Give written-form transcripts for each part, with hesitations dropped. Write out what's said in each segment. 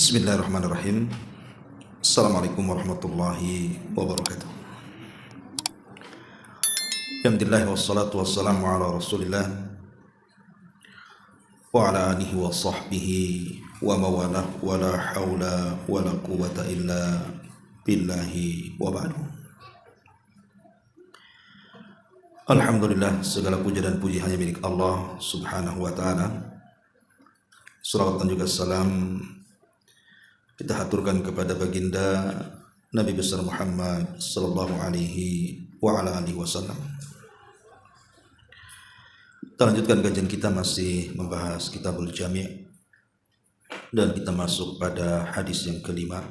Bismillahirrahmanirrahim. Assalamualaikum warahmatullahi wabarakatuh. Alhamdulillah wassalatu wassalamu ala rasulillah wa ala alihi wa sahbihi wa mawalah wa la hawla wa la quwata illa billahi wa ba'du. Alhamdulillah, segala puja dan puji hanya milik Allah subhanahu wa ta'ala. Salawat dan juga salam kita haturkan kepada baginda Nabi besar Muhammad sallallahu alaihi wa ala alihi wasallam. Kita lanjutkan kajian kita, masih membahas Kitabul Jami' dan kita masuk pada hadis yang kelima.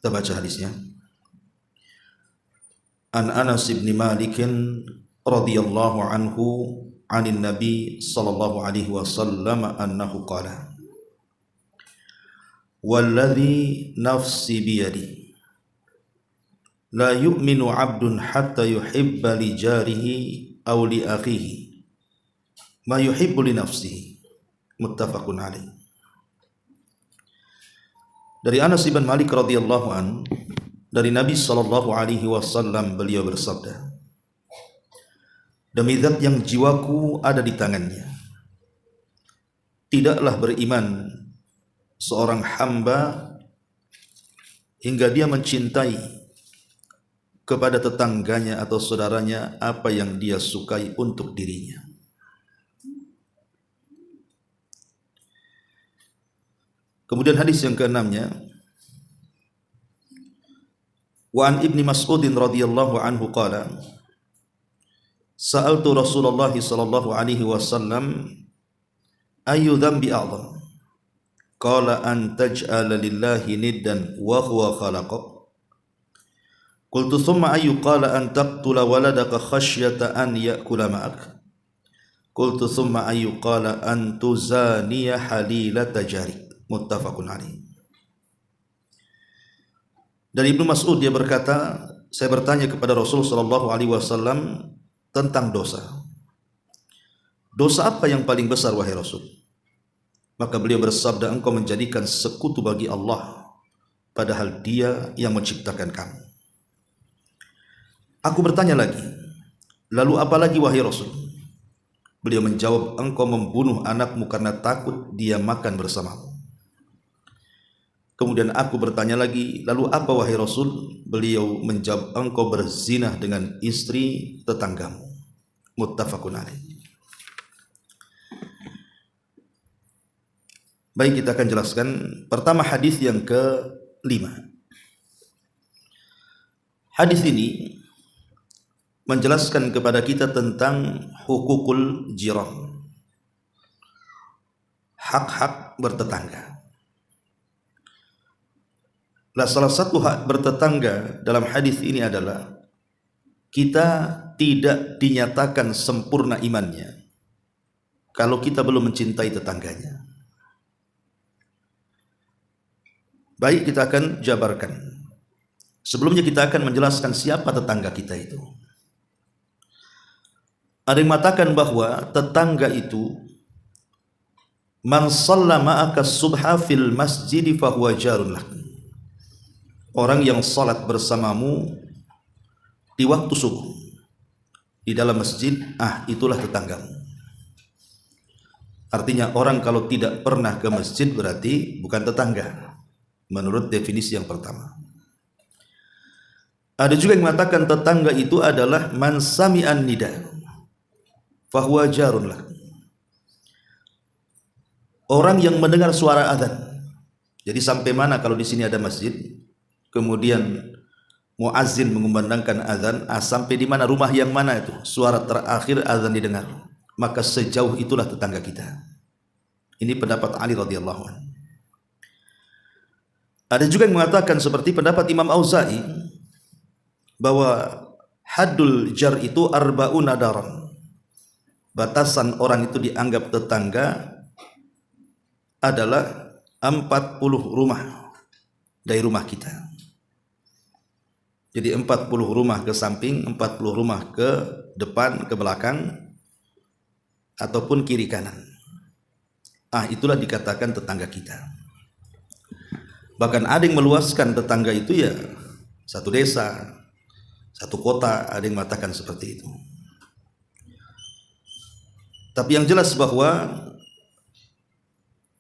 Kita baca hadisnya. An Anas bin Malik radhiyallahu anhu 'anil Nabi sallallahu alaihi wasallam annahu qala Walladhi nafsi biyadi la yu'minu 'abdun hatta yuhibba li jarihi aw li akhihi ma yuhibbu li nafsihi. Muttafaqun alaih. Dari Anas bin Malik radhiyallahu an, dari Nabi sallallahu alaihi wasallam, beliau bersabda, demi zat yang jiwaku ada di tangannya, tidaklah beriman seorang hamba hingga dia mencintai kepada tetangganya atau saudaranya apa yang dia sukai untuk dirinya. Kemudian hadis yang keenamnya, wa an Ibni Mas'udin radhiyallahu anhu qala sa'altu Rasulullah sallallahu alaihi wasallam ayyu dhanbi a'zam? Qala an taj'ala lillahi niddan wa huwa khalaqak. Qultu thumma ayyu? Qala an taqtula waladaka khasyata an ya'kula ma'ak. Qultu thumma ayyu? Qala an tuzaniya halilata jarik. Muttafaqun alaih. Dari Ibnu Mas'ud, dia berkata, saya bertanya kepada Rasul sallallahu alaihi wasallam tentang dosa. Dosa apa yang paling besar wahai Rasul? Maka beliau bersabda, engkau menjadikan sekutu bagi Allah padahal Dia yang menciptakan kamu. Aku bertanya lagi, lalu apa lagi wahai Rasul? Beliau menjawab, engkau membunuh anakmu karena takut dia makan bersamamu. Kemudian aku bertanya lagi, lalu apa wahai Rasul? Beliau menjawab, engkau berzina dengan istri tetanggamu. Muttafaqun alaih. Baik, kita akan jelaskan pertama hadis yang ke-5. Hadis ini menjelaskan kepada kita tentang hukukul jiran, hak-hak bertetangga. Nah, salah satu hak bertetangga dalam hadis ini adalah kita tidak dinyatakan sempurna imannya kalau kita belum mencintai tetangganya. Baik, kita akan jabarkan. Sebelumnya kita akan menjelaskan siapa tetangga kita itu. Ada yang mengatakan bahwa tetangga itu man shalla ma'aka subha fil masjid fahuwa jarun lak. Orang yang salat bersamamu di waktu subuh di dalam masjid, itulah tetanggamu. Artinya orang kalau tidak pernah ke masjid berarti bukan tetangga, menurut definisi yang pertama. Ada juga yang mengatakan tetangga itu adalah man sami'an nida fahuwa jarun lak. Orang yang mendengar suara azan. Jadi sampai mana kalau di sini ada masjid, kemudian muazzin mengumandangkan azan, sampai di mana, rumah yang mana itu suara terakhir azan didengar, maka sejauh itulah tetangga kita. Ini pendapat Ali radhiyallahu anhu. Ada juga yang mengatakan seperti pendapat Imam Auza'i bahwa haddul jar itu arba'una daran. Batasan orang itu dianggap tetangga adalah 40 rumah dari rumah kita. Jadi 40 rumah ke samping, 40 rumah ke depan, ke belakang, ataupun kiri kanan. itulah dikatakan tetangga kita. Bahkan ada yang meluaskan tetangga itu ya satu desa, satu kota, ada yang mengatakan seperti itu. Tapi yang jelas bahwa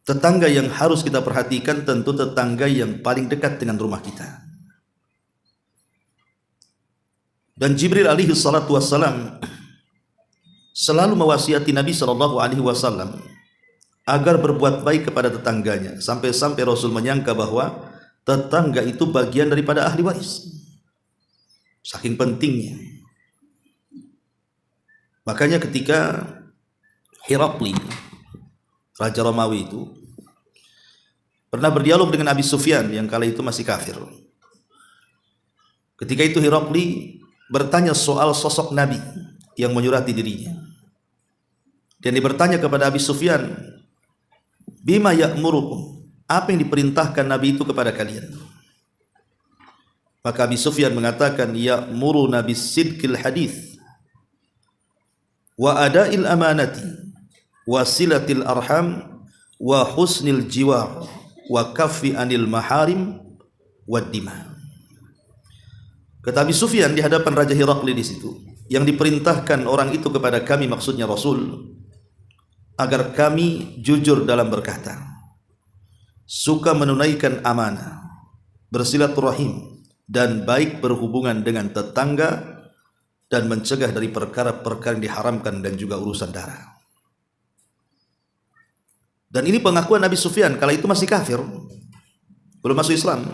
tetangga yang harus kita perhatikan tentu tetangga yang paling dekat dengan rumah kita. Dan Jibril alaihi salatu wassalam selalu mewasiati Nabi sallallahu alaihi wasallam agar berbuat baik kepada tetangganya, sampai-sampai Rasul menyangka bahwa tetangga itu bagian daripada ahli waris. Saking pentingnya. Makanya ketika Herakli, Raja Romawi itu pernah berdialog dengan Abi Sufyan yang kala itu masih kafir. Ketika itu Herakli bertanya soal sosok Nabi yang menyurati dirinya. Dan dia bertanya kepada Abi Sufyan, bima ya'murukum, apa yang diperintahkan Nabi itu kepada kalian? Maka Abi Sufyan mengatakan, ya'muru nabi sidqil hadith wa ada'il amanati wa silatil arham wa husnil jiwar wa kaffi anil maharim wa dima. Kata Abi Sufyan di hadapan Raja Herakli di situ, yang diperintahkan orang itu kepada kami, maksudnya Rasul, agar kami jujur dalam berkata, suka menunaikan amanah, bersilaturahim, dan baik berhubungan dengan tetangga, dan mencegah dari perkara-perkara yang diharamkan dan juga urusan darah. Dan ini pengakuan Nabi Sufyan kala itu masih kafir, belum masuk Islam.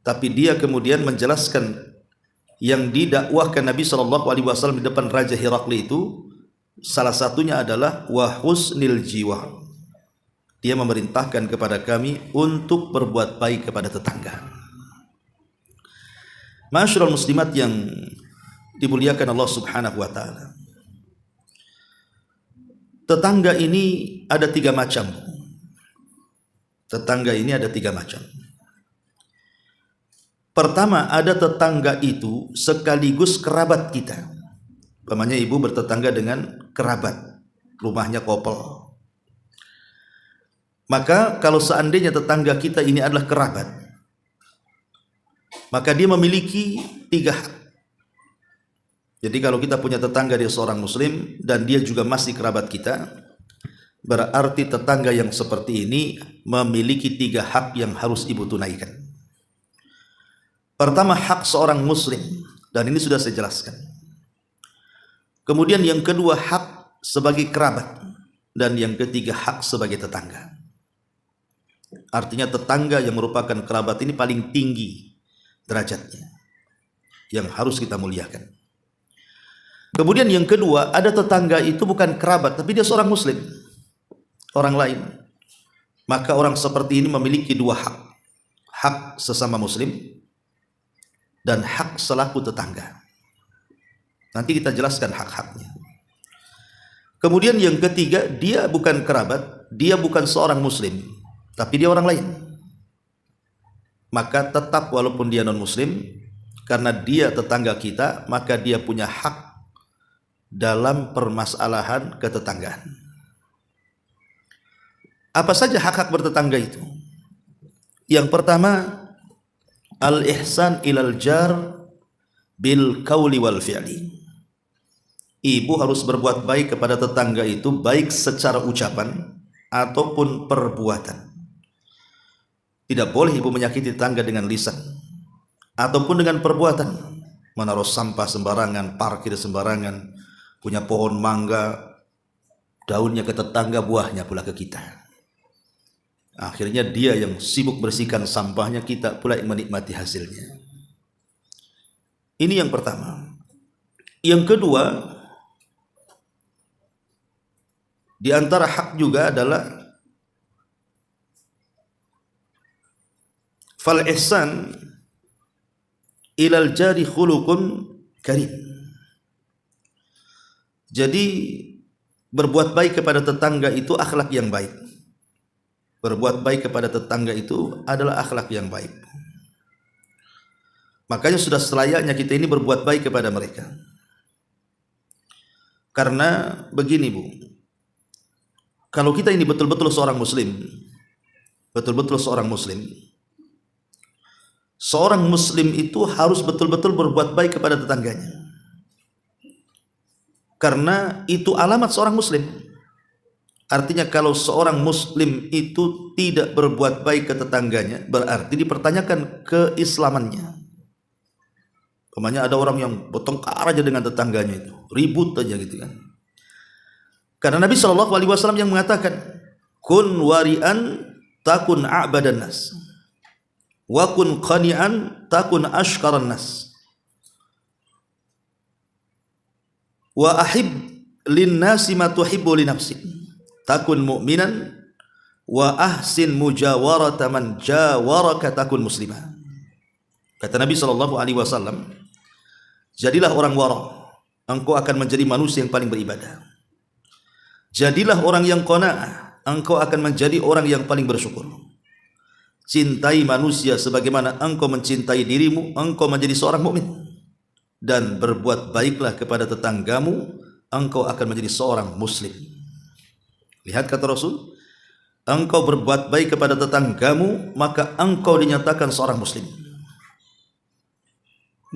Tapi dia kemudian menjelaskan yang didakwahkan Nabi SAW di depan Raja Herakli itu, salah satunya adalah wa husnil jiwa. Dia memerintahkan kepada kami untuk berbuat baik kepada tetangga. Ma'asyiral muslimat yang dimuliakan Allah Subhanahu wa taala. Tetangga ini ada 3 macam. Tetangga ini ada 3 macam. Pertama, ada tetangga itu sekaligus kerabat kita. Umpamanya ibu bertetangga dengan kerabat, rumahnya kopel. Maka kalau seandainya tetangga kita ini adalah kerabat, maka dia memiliki 3 hak. Jadi kalau kita punya tetangga dia seorang muslim dan dia juga masih kerabat kita, berarti tetangga yang seperti ini memiliki 3 hak yang harus ibu tunaikan. Pertama, hak seorang muslim, dan ini sudah saya jelaskan. Kemudian yang kedua, hak sebagai kerabat, dan yang ketiga, hak sebagai tetangga. Artinya tetangga yang merupakan kerabat ini paling tinggi derajatnya, yang harus kita muliakan. Kemudian yang kedua, ada tetangga itu bukan kerabat, tapi dia seorang muslim, orang lain. Maka orang seperti ini memiliki 2 hak. Hak sesama muslim dan hak selaku tetangga. Nanti kita jelaskan hak-haknya. Kemudian yang ketiga, dia bukan kerabat, dia bukan seorang muslim, tapi dia orang lain. Maka tetap walaupun dia non-muslim, karena dia tetangga kita, maka dia punya hak dalam permasalahan ketetanggaan. Apa saja hak-hak bertetangga itu? Yang pertama, al-ihsan ilal jar bil kauli wal fi'li. Ibu harus berbuat baik kepada tetangga itu, baik secara ucapan ataupun perbuatan. Tidak boleh ibu menyakiti tetangga dengan lisan ataupun dengan perbuatan. Menaruh sampah sembarangan, parkir sembarangan, punya pohon mangga, daunnya ke tetangga, buahnya pula ke kita. Akhirnya dia yang sibuk bersihkan sampahnya, kita pula yang menikmati hasilnya. Ini yang pertama. Yang kedua, di antara hak juga adalah fal ihsan ilal jari khuluqun karim. Jadi berbuat baik kepada tetangga itu akhlak yang baik. Berbuat baik kepada tetangga itu adalah akhlak yang baik. Makanya sudah selayaknya kita ini berbuat baik kepada mereka. Karena begini Bu, kalau kita ini betul-betul seorang muslim, betul-betul seorang muslim, seorang muslim itu harus betul-betul berbuat baik kepada tetangganya. Karena itu alamat seorang muslim. Artinya kalau seorang muslim itu tidak berbuat baik ke tetangganya, berarti dipertanyakan keislamannya. Umpamanya ada orang yang bertengkar aja dengan tetangganya itu, ribut aja gitu kan. Karena Nabi SAW yang mengatakan, kun wari'an takun a'badan nas, wa kun qani'an takun ashkaran nas, wa ahib lin nasi ma tuhibbu li nafsik, takun mu'minan, wa ahsin mujawarata man jawaraka takun muslimah. Kata Nabi SAW, jadilah orang wara, engkau akan menjadi manusia yang paling beribadah. Jadilah orang yang qanaah, engkau akan menjadi orang yang paling bersyukur. Cintai manusia sebagaimana engkau mencintai dirimu, engkau menjadi seorang mukmin. Dan berbuat baiklah kepada tetanggamu, engkau akan menjadi seorang muslim. Lihat kata Rasul, engkau berbuat baik kepada tetanggamu, maka engkau dinyatakan seorang muslim.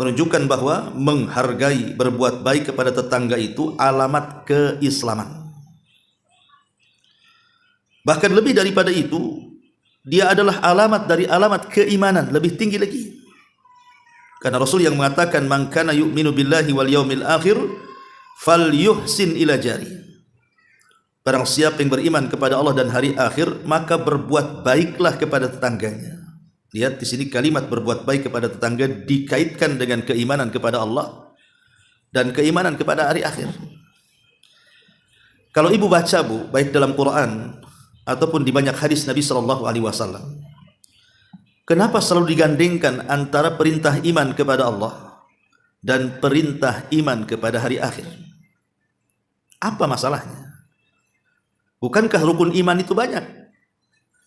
Menunjukkan bahwa menghargai, berbuat baik kepada tetangga itu alamat keislaman. Bahkan lebih daripada itu, dia adalah alamat dari alamat keimanan, lebih tinggi lagi. Karena Rasul yang mengatakan, man kana yu'minu billahi wal yaumil akhir falyuhsin ila jari. Barang siapa yang beriman kepada Allah dan hari akhir, maka berbuat baiklah kepada tetangganya. Lihat di sini kalimat berbuat baik kepada tetangga dikaitkan dengan keimanan kepada Allah dan keimanan kepada hari akhir. Kalau ibu baca Bu, baik dalam Quran ataupun di banyak hadis Nabi SAW, kenapa selalu digandengkan antara perintah iman kepada Allah dan perintah iman kepada hari akhir? Apa masalahnya? Bukankah rukun iman itu banyak?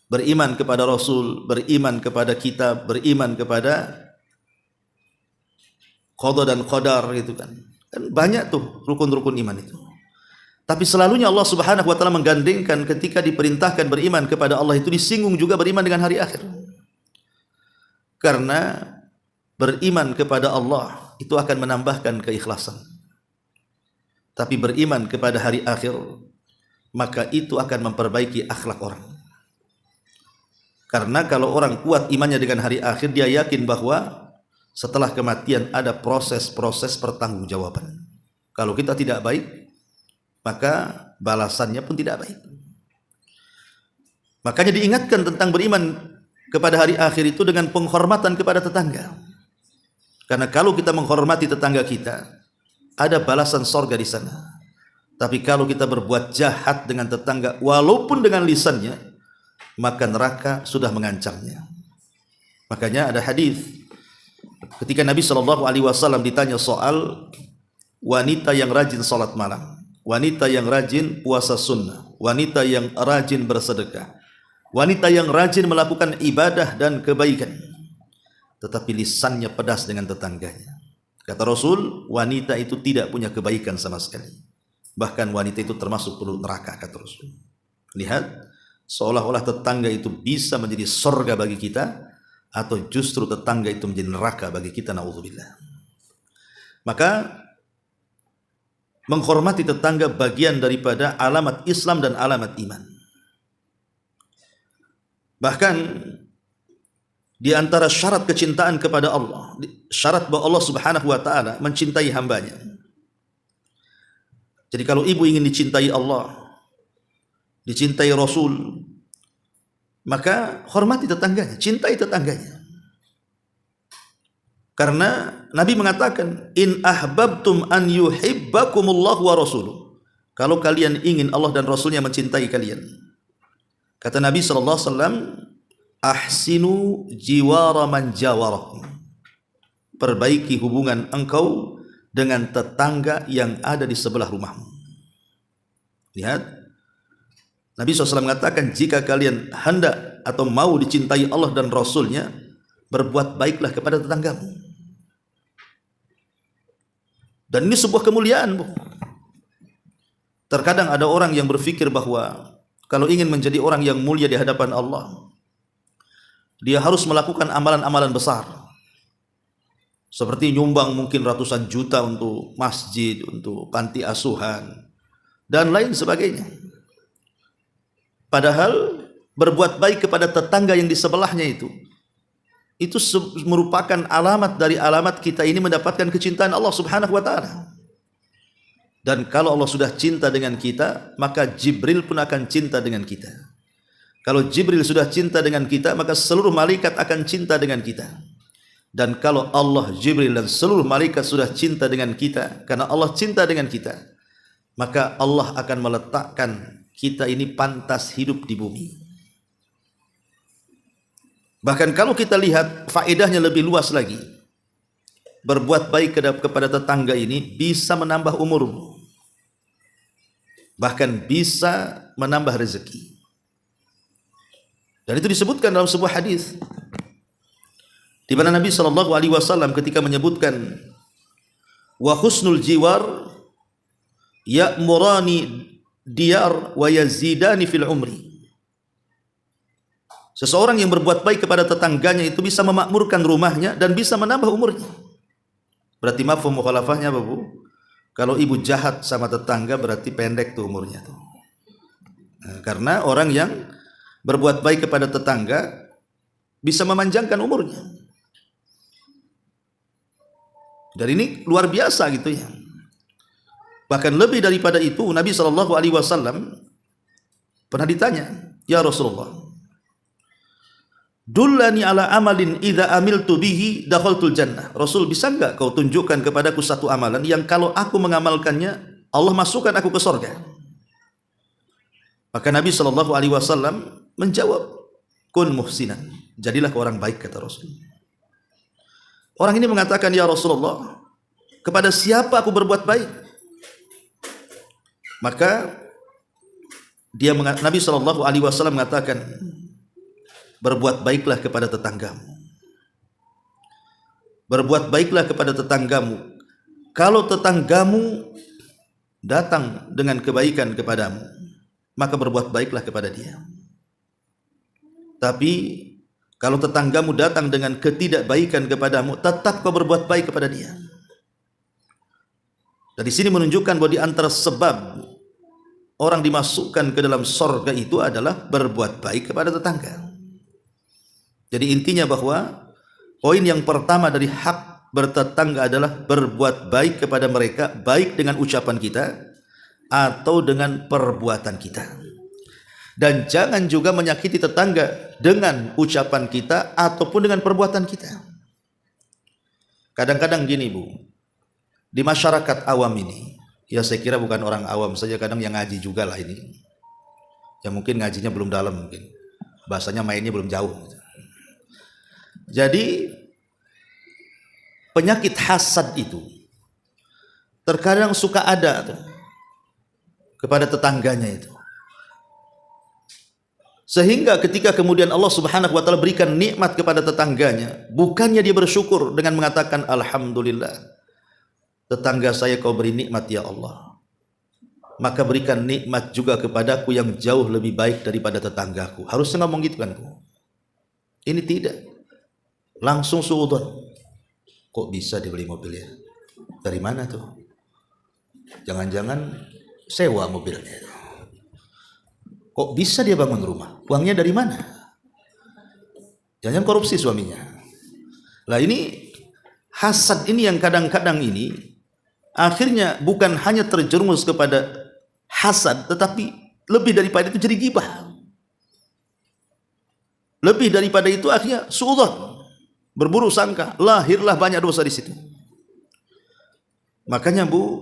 Beriman kepada Rasul, beriman kepada kitab, beriman kepada qada dan qadar gitu kan. Kan banyak tuh rukun-rukun iman itu. Tapi selalunya Allah Subhanahu wa taala menggandengkan ketika diperintahkan beriman kepada Allah itu disinggung juga beriman dengan hari akhir. Karena beriman kepada Allah itu akan menambahkan keikhlasan. Tapi beriman kepada hari akhir, maka itu akan memperbaiki akhlak orang. Karena kalau orang kuat imannya dengan hari akhir, dia yakin bahwa setelah kematian ada proses-proses pertanggungjawaban. Kalau kita tidak baik, maka balasannya pun tidak baik. Makanya diingatkan tentang beriman kepada hari akhir itu dengan penghormatan kepada tetangga. Karena kalau kita menghormati tetangga kita, ada balasan sorga di sana. Tapi kalau kita berbuat jahat dengan tetangga, walaupun dengan lisannya, maka neraka sudah mengancamnya. Makanya ada hadis ketika Nabi SAW ditanya soal wanita yang rajin salat malam, wanita yang rajin puasa sunnah, wanita yang rajin bersedekah, wanita yang rajin melakukan ibadah dan kebaikan, tetapi lisannya pedas dengan tetangganya. Kata Rasul, wanita itu tidak punya kebaikan sama sekali. Bahkan wanita itu termasuk penduduk neraka, kata Rasul. Lihat, seolah-olah tetangga itu bisa menjadi surga bagi kita, atau justru tetangga itu menjadi neraka bagi kita, na'udzubillah. Maka menghormati tetangga bagian daripada alamat Islam dan alamat iman. Bahkan di antara syarat kecintaan kepada Allah, syarat bahwa Allah Subhanahu wa taala mencintai hambanya. Jadi kalau ibu ingin dicintai Allah, dicintai Rasul, maka hormati tetangganya, cintai tetangganya. Karena Nabi mengatakan, in ahbabtum an yuhibbakumullah wa rasuluh. Kalau kalian ingin Allah dan Rasulnya mencintai kalian, kata Nabi SAW, ahsinu jiwara man jawarakum. Perbaiki hubungan engkau dengan tetangga yang ada di sebelah rumahmu. Lihat, Nabi SAW mengatakan, jika kalian hendak atau mau dicintai Allah dan Rasulnya, berbuat baiklah kepada tetanggamu. Dan ini sebuah kemuliaan, Bu. Terkadang ada orang yang berpikir bahwa kalau ingin menjadi orang yang mulia di hadapan Allah, dia harus melakukan amalan-amalan besar. Seperti nyumbang mungkin ratusan juta untuk masjid, untuk panti asuhan, dan lain sebagainya. Padahal berbuat baik kepada tetangga yang di sebelahnya itu merupakan alamat dari alamat kita ini mendapatkan kecintaan Allah Subhanahu wa taala. Dan kalau Allah sudah cinta dengan kita, maka Jibril pun akan cinta dengan kita. Kalau Jibril sudah cinta dengan kita, maka seluruh malaikat akan cinta dengan kita. Dan kalau Allah, Jibril dan seluruh malaikat sudah cinta dengan kita, karena Allah cinta dengan kita, maka Allah akan meletakkan kita ini pantas hidup di bumi. Bahkan kalau kita lihat faedahnya lebih luas lagi, berbuat baik kepada tetangga ini bisa menambah umurmu, bahkan bisa menambah rezeki. Dan itu disebutkan dalam sebuah hadis, di mana Nabi SAW ketika menyebutkan wa husnul jiwar ya'murani diyar wa yazidani fil umri. Seseorang yang berbuat baik kepada tetangganya itu bisa memakmurkan rumahnya dan bisa menambah umurnya. Berarti mafhum mukhalafahnya apa, Bu? Kalau ibu jahat sama tetangga berarti pendek tuh umurnya tuh. Nah, karena orang yang berbuat baik kepada tetangga bisa memanjangkan umurnya. Dan ini luar biasa gitu ya. Bahkan lebih daripada itu, Nabi SAW pernah ditanya, ya Rasulullah, dullani ala amalin idza amiltu bihi dakhaltul jannah. Rasul, bisa enggak kau tunjukkan kepadaku satu amalan yang kalau aku mengamalkannya Allah masukkan aku ke surga? Maka Nabi SAW menjawab, kun muhsinan, jadilah orang baik, kata Rasul. Orang ini mengatakan, ya Rasulullah, kepada siapa aku berbuat baik? Maka Nabi SAW mengatakan, berbuat baiklah kepada tetanggamu. Berbuat baiklah kepada tetanggamu. Kalau tetanggamu datang dengan kebaikan kepadamu, maka berbuat baiklah kepada dia. Tapi kalau tetanggamu datang dengan ketidakbaikan kepadamu, tetap kau berbuat baik kepada dia. Dan di sini menunjukkan bahwa di antara sebab orang dimasukkan ke dalam surga itu adalah berbuat baik kepada tetangga. Jadi intinya bahwa poin yang pertama dari hak bertetangga adalah berbuat baik kepada mereka, baik dengan ucapan kita atau dengan perbuatan kita. Dan jangan juga menyakiti tetangga dengan ucapan kita ataupun dengan perbuatan kita. Kadang-kadang gini, Bu, di masyarakat awam ini, ya saya kira bukan orang awam saja, kadang yang ngaji juga lah ini, yang mungkin ngajinya belum dalam, mungkin bahasanya mainnya belum jauh. Jadi penyakit hasad itu terkadang suka ada tuh kepada tetangganya itu, sehingga ketika kemudian Allah Subhanahu wa taala berikan nikmat kepada tetangganya, bukannya dia bersyukur dengan mengatakan alhamdulillah, tetangga saya kau beri nikmat ya Allah, maka berikan nikmat juga kepadaku yang jauh lebih baik daripada tetanggaku. Harusnya ngomong gitu kan, Bu. Ini tidak. Langsung suudzon. Kok bisa dibeli mobilnya? Dari mana tuh? Jangan-jangan sewa mobilnya. Kok bisa dia bangun rumah? Uangnya dari mana? Jangan korupsi suaminya. Lah ini hasad ini yang kadang-kadang ini akhirnya bukan hanya terjerumus kepada hasad, tetapi lebih daripada itu jadi ghibah. Lebih daripada itu akhirnya suudzon, berburuk sangka, lahirlah banyak dosa di situ. Makanya, Bu,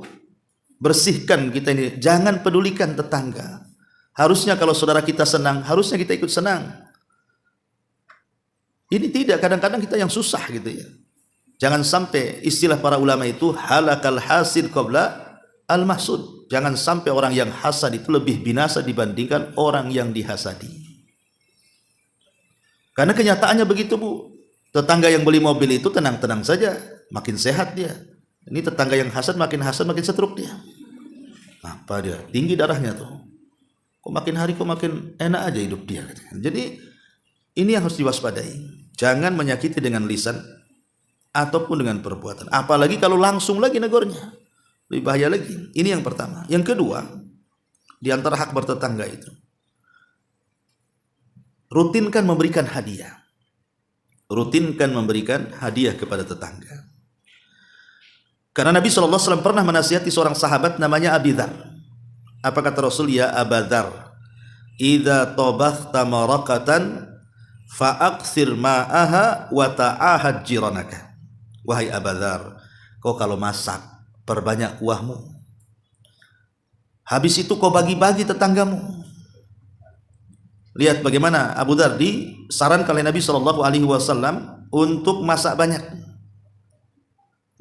bersihkan kita ini, jangan pedulikan tetangga. Harusnya kalau saudara kita senang, harusnya kita ikut senang. Ini tidak, kadang-kadang kita yang susah gitu ya. Jangan sampai istilah para ulama itu halakal hasid qabla al mahsud. Jangan sampai orang yang hasad itu lebih binasa dibandingkan orang yang dihasadi. Karena kenyataannya begitu, Bu. Tetangga yang beli mobil itu tenang-tenang saja, makin sehat dia. Ini tetangga yang hasad makin stroke dia. Apa dia? Tinggi darahnya tuh. Kok makin hari kok makin enak aja hidup dia. Jadi ini yang harus diwaspadai. Jangan menyakiti dengan lisan ataupun dengan perbuatan. Apalagi kalau langsung lagi negornya. Lebih bahaya lagi. Ini yang pertama. Yang kedua, di antara hak bertetangga itu, rutinkan memberikan hadiah. Rutinkan memberikan hadiah kepada tetangga. Karena Nabi SAW pernah menasihati seorang sahabat namanya Abi Dzar. Apa kata Rasul? Ya Aba Dzar, idza tabakhta marakatan fa'aksir ma'aha wa ta'ahad jiranaka. Wahai Aba Dzar, kau kalau masak perbanyak kuahmu. Habis itu kau bagi-bagi tetanggamu. Lihat bagaimana Abu Dzar disarankan oleh Nabi SAW untuk masak banyak.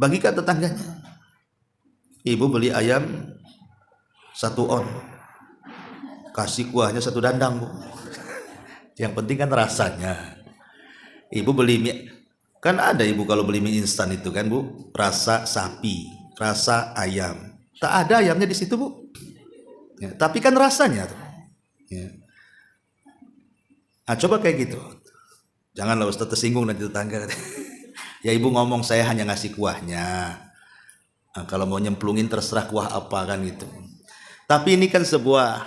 Bagikan tetangganya. Ibu beli ayam 1 on, kasih kuahnya 1 dandang, Bu. Yang penting kan rasanya. Ibu beli mie, kan ada ibu kalau beli mie instan itu kan, Bu, rasa sapi, rasa ayam. Tak ada ayamnya di situ, Bu. Ya, tapi kan rasanya tuh. Ya. Nah, coba kayak gitu. Janganlah Ustaz tersinggung nanti tetangga. Ya ibu ngomong saya hanya ngasih kuahnya. Nah, kalau mau nyemplungin terserah kuah apa kan gitu. Tapi ini kan sebuah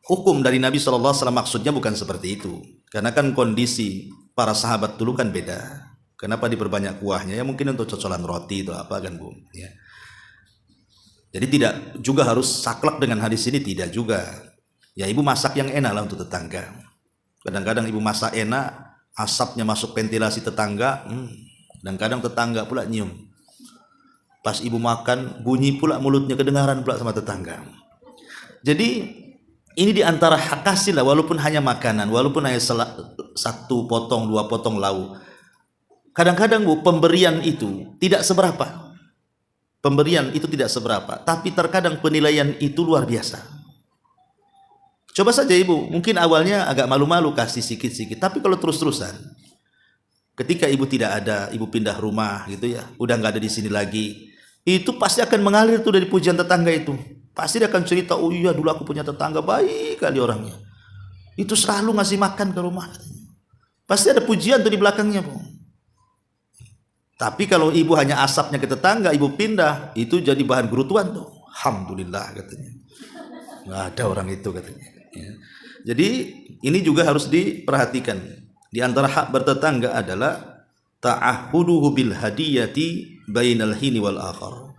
hukum dari Nabi SAW, maksudnya bukan seperti itu. Karena kan kondisi para sahabat dulu kan beda. Kenapa diperbanyak kuahnya? Ya mungkin untuk cocolan roti atau apa kan, Bu. Ya. Jadi tidak juga harus saklek dengan hadis ini, tidak juga. Ya ibu masak yang enak lah untuk tetangga. Kadang-kadang ibu masak enak, asapnya masuk ventilasi tetangga, kadang-kadang tetangga pula nyium. Pas ibu makan, bunyi pula mulutnya, kedengaran pula sama tetangga. Jadi ini diantara hak kasih lah, walaupun hanya makanan, walaupun hanya 1 potong, 2 potong lauk. Kadang-kadang, Bu, pemberian itu tidak seberapa. Pemberian itu tidak seberapa, tapi terkadang penilaian itu luar biasa. Coba saja ibu, mungkin awalnya agak malu-malu kasih sikit-sikit, tapi kalau terus-terusan, ketika ibu tidak ada, ibu pindah rumah gitu ya, udah nggak ada di sini lagi, itu pasti akan mengalir tuh dari pujian tetangga itu. Pasti dia akan cerita, oh iya dulu aku punya tetangga baik kali orangnya, itu selalu ngasih makan ke rumah. Pasti ada pujian tuh di belakangnya, Bu. Tapi kalau ibu hanya asapnya ke tetangga, ibu pindah, itu jadi bahan gerutuan tuh. Alhamdulillah katanya, nggak ada orang itu katanya. Ya. Jadi ini juga harus diperhatikan. Di antara hak bertetangga adalah ta'ahuduhu bil hadiyati bainal hini wal akhar.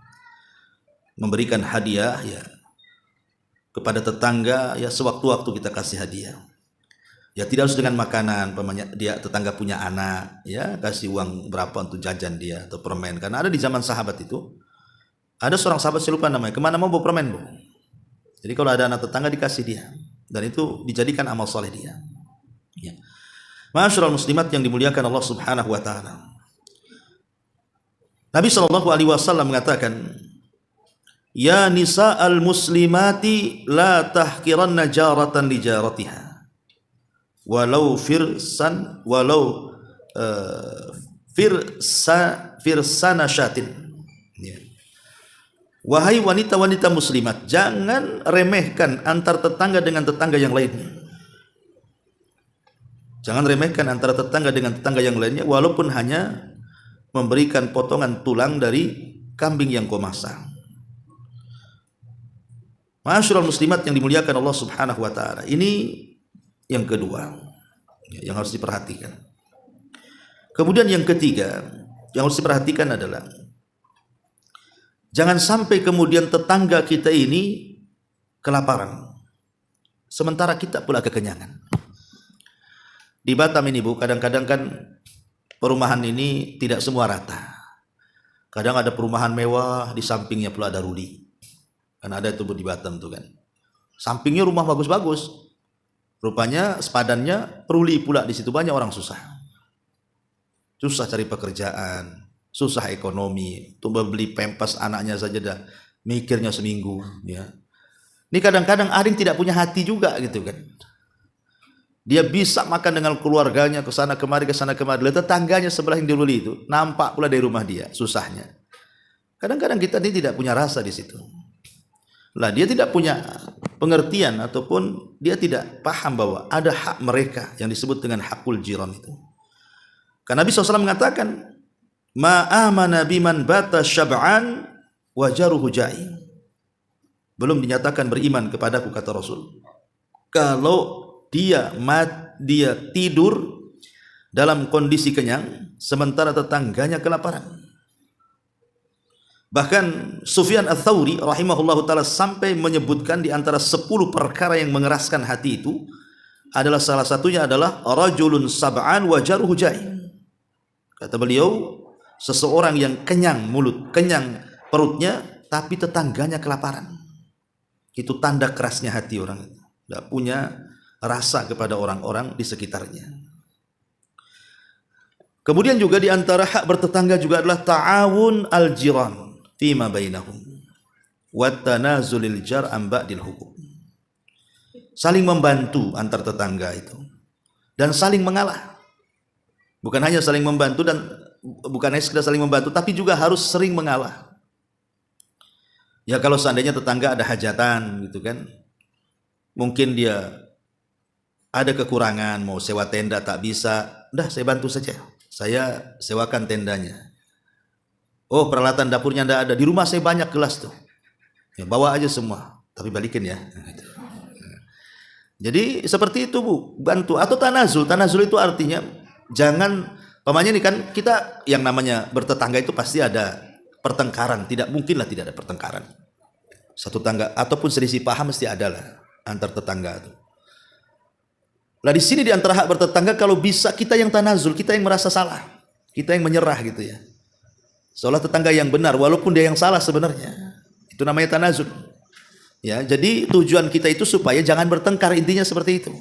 Memberikan hadiah ya kepada tetangga, ya sewaktu-waktu kita kasih hadiah. Ya tidak harus dengan makanan, dia tetangga punya anak, ya kasih uang berapa untuk jajan dia atau permen. Karena ada di zaman sahabat itu, ada seorang sahabat, saya lupa namanya, kemana mau bawa permen, Bu. Jadi kalau ada anak tetangga dikasih dia. Dan itu dijadikan amal soleh dia. Ya. Ma'asyiral muslimat yang dimuliakan Allah Subhanahu wa taala. Nabi SAW mengatakan, ya nisa'al muslimati la tahkiranna jaratan li jaratiha. Walau firsana syatin. Ya. Wahai wanita-wanita muslimat, jangan remehkan antar tetangga dengan tetangga yang lainnya. Jangan remehkan antara tetangga dengan tetangga yang lainnya, walaupun hanya memberikan potongan tulang dari kambing yang kau masak. Ma'asyiral muslimat yang dimuliakan Allah Subhanahu wa taala. Ini yang kedua yang harus diperhatikan. Kemudian yang ketiga yang harus diperhatikan adalah jangan sampai kemudian tetangga kita ini kelaparan, sementara kita pula kekenyangan. Di Batam ini, Bu, kadang-kadang kan perumahan ini tidak semua rata. Kadang ada perumahan mewah, di sampingnya pula ada ruli. Kan ada itu, Bu, di Batam tuh kan. Sampingnya rumah bagus-bagus. Rupanya sepadannya ruli pula, di situ banyak orang susah. Susah cari pekerjaan, susah ekonomi, untuk membeli pempas anaknya saja dah mikirnya seminggu, ya. Ini kadang-kadang ada yang tidak punya hati juga gitu kan. Dia bisa makan dengan keluarganya ke sana kemari, tetangganya sebelah yang diruli itu nampak pula dari rumah dia susahnya. Kadang-kadang kita ini tidak punya rasa di situ. Lah dia tidak punya pengertian ataupun dia tidak paham bahwa ada hak mereka yang disebut dengan hakul jiran itu. Karena Nabi SAW mengatakan, ma amana biman bata syab'an wa jaruhu ja'i. Belum dinyatakan beriman kepadaku, kata Rasul, kalau dia tidur dalam kondisi kenyang sementara tetangganya kelaparan. Bahkan Sufyan Ats-Tsauri rahimahullahu taala sampai menyebutkan di antara 10 perkara yang mengeraskan hati itu adalah salah satunya adalah rajulun sab'an wa jaruhu ja'i. Kata beliau, seseorang yang kenyang mulut, kenyang perutnya, tapi tetangganya kelaparan. Itu tanda kerasnya hati orang itu. Tidak punya rasa kepada orang-orang di sekitarnya. Kemudian juga di antara hak bertetangga juga adalah ta'awun al-jiran fima bainahum wa tanazulil jar an ba'dil hukum. Saling membantu antar tetangga itu dan saling mengalah. Bukan hanya saling membantu dan bukan hanya sekedar saling membantu, tapi juga harus sering mengalah. Ya kalau seandainya tetangga ada hajatan gitu kan, mungkin dia ada kekurangan, mau sewa tenda tak bisa, dah saya bantu saja, saya sewakan tendanya. Oh peralatan dapurnya tidak ada, di rumah saya banyak gelas tuh, ya bawa aja semua, tapi balikin ya. Jadi seperti itu Bu, bantu. Atau tanazul. Tanazul itu artinya jangan, pamannya ini kan kita yang namanya bertetangga itu pasti ada pertengkaran, tidak mungkinlah tidak ada pertengkaran. Satu tangga ataupun selisih paham mesti ada lah antar tetangga itu. Lah di sini di antara hak bertetangga kalau bisa kita yang tanazul, kita yang merasa salah, kita yang menyerah gitu ya. Seolah tetangga yang benar walaupun dia yang salah sebenarnya. Itu namanya tanazul. Ya, jadi tujuan kita itu supaya jangan bertengkar, intinya seperti itu.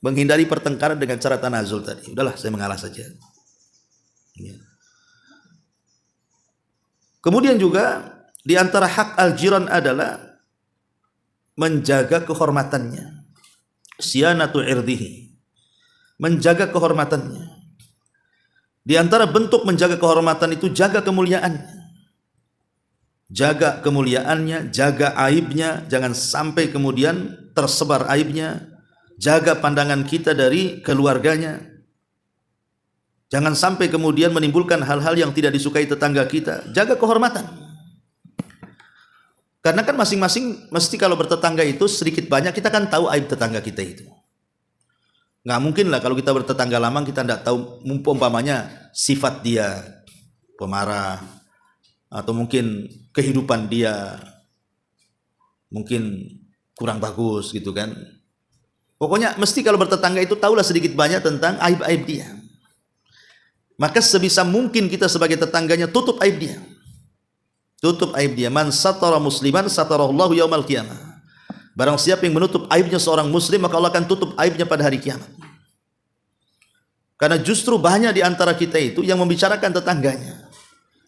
Menghindari pertengkaran dengan cara tanazul tadi. Udahlah, saya mengalah saja. Ya. Kemudian juga di antara hak al-jiran adalah menjaga kehormatannya. Siyanatu irdihi. Menjaga kehormatannya. Di antara bentuk menjaga kehormatan itu jaga kemuliaannya. Jaga kemuliaannya, jaga aibnya, jangan sampai kemudian tersebar aibnya. Jaga pandangan kita dari keluarganya. Jangan sampai kemudian menimbulkan hal-hal yang tidak disukai tetangga kita. Jaga kehormatan. Karena kan masing-masing mesti kalau bertetangga itu sedikit banyak kita kan tahu aib tetangga kita itu. Nggak mungkin lah kalau kita bertetangga lama kita tidak tahu umpamanya sifat dia pemarah atau mungkin kehidupan dia mungkin kurang bagus gitu kan. Pokoknya mesti kalau bertetangga itu tahulah sedikit banyak tentang aib-aib dia. Maka sebisa mungkin kita sebagai tetangganya tutup aib dia. Tutup aib dia. Man satara musliman satarallahu yaumal qiyamah. Barang siapa yang menutup aibnya seorang muslim, maka Allah akan tutup aibnya pada hari kiamat. Karena justru banyak di antara kita itu yang membicarakan tetangganya.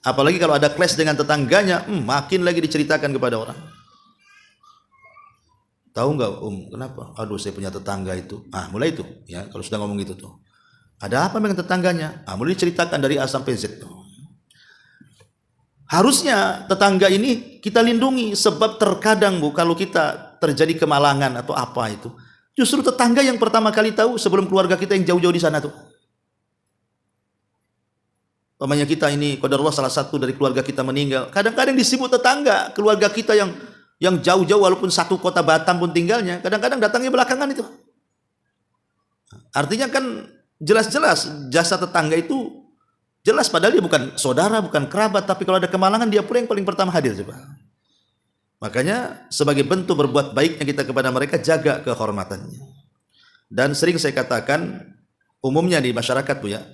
Apalagi kalau ada clash dengan tetangganya, makin lagi diceritakan kepada orang. Tahu nggak kenapa? Aduh saya punya tetangga itu. Mulai itu ya kalau sudah ngomong gitu tuh. Ada apa dengan tetangganya? Mulai diceritakan dari A sampai Z tuh. Harusnya tetangga ini kita lindungi sebab terkadang Bu kalau kita terjadi kemalangan atau apa itu, justru tetangga yang pertama kali tahu sebelum keluarga kita yang jauh-jauh di sana tuh. Pamannya kita ini qadarullah salah satu dari keluarga kita meninggal. Kadang-kadang disebut tetangga, keluarga kita yang jauh-jauh walaupun satu kota Batam pun tinggalnya, kadang-kadang datangnya belakangan itu. Artinya kan jelas-jelas jasa tetangga itu jelas padahal dia bukan saudara, bukan kerabat, tapi kalau ada kemalangan dia pula yang paling pertama hadir coba. Makanya sebagai bentuk berbuat baiknya kita kepada mereka, jaga kehormatannya. Dan sering saya katakan umumnya di masyarakat Bu ya,